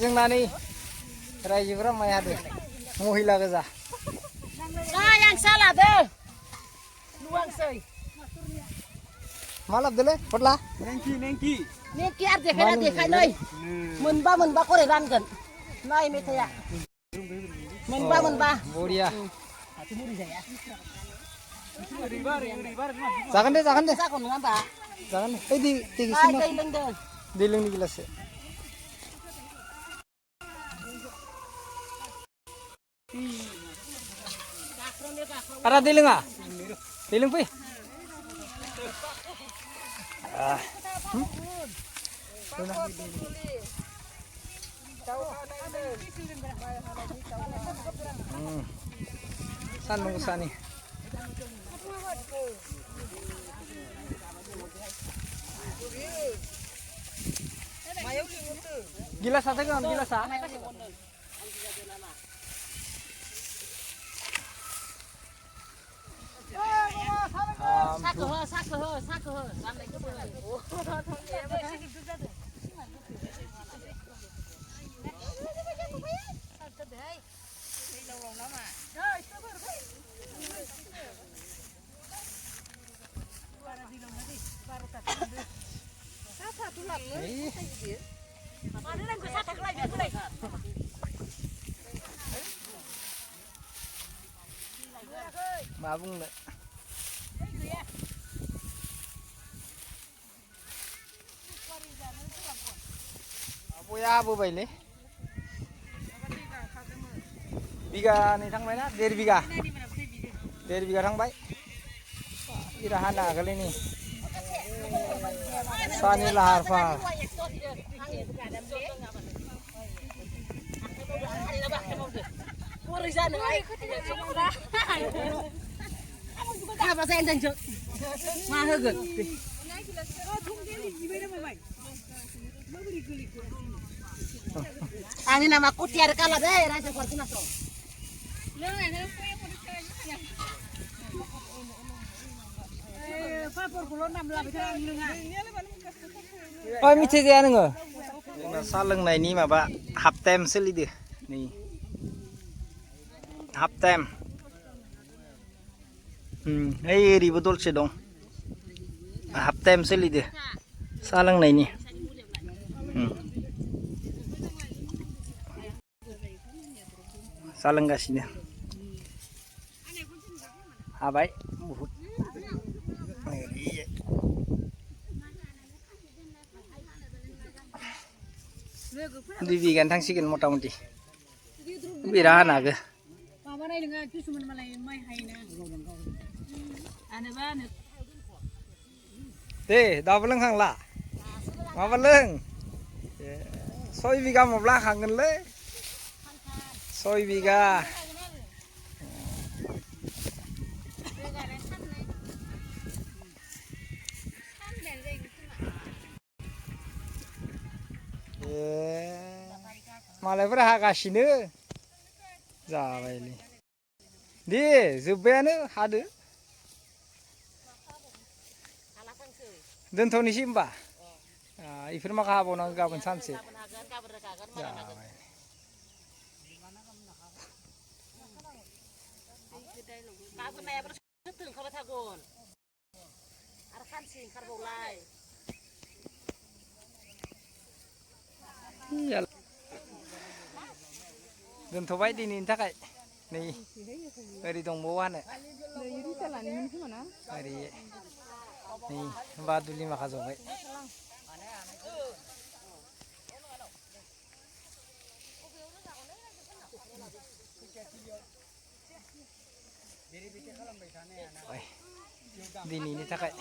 जोंना नै रायजोफोरा माइ हादों महिला गोजा yang salah deh luang sey मा लाबोदोलै फटला नेंकी आर देखाय नै मोनबा करे रानगोन नाय मेथाया मोनबा बरिया जागोन दे जागोन नङा होमबा जागोन दे ओइ दै लोंदों दै लोंनि गिलाससे Ada दै लोङा दै लोंफै सान्दुं गोसानि गिलासा tekan गिलासा साखो राननायखौ मा बुंनो बया बोबायलै बिगानै थांबायना 1.5 बिगा 1.5 बिगा थांबाय इरा हानो आगोलै नि सानि लाहार फाहार मा होगोन आंनि नामा कुटियार काला दे रायजो खोनासं ओइ मिथि जाया नोङो सा लोंनायनि माबा हाफ टाइम सोलिदो नै हाफ टाइम ओइ ओरैबो दलसे दं हाफ टाइम सोलिदो सा लोंनायनि सा लोंगासिनो हाबाय बहुत 2 बिगानि थांसिगोन मथा मथि बिरा हानो हागो माबानाय नङा किसुमान मालाय माइ हायना आनोबा दे दाबो लोंखांला माबा लों 6 बिगा मब्ला खांगोनलै 6 बिगा मालायफोरा हागासिनो जाबायलै दे जोब्बायानो हादो दोनथ'नोसै होमबा इफोर माखा हाबावनांगौ गाबोन सानसे जाबाय गाबोन नायाबो सोरथो ओंखारबाय थागोन आरो खानसे ओंखारबावलाय दोनथ'बाय दिनैनि थाखाय नै ओरै दंबावो हानो ओरै नै बादुलि माखा जबाय दिनैनि थाखाय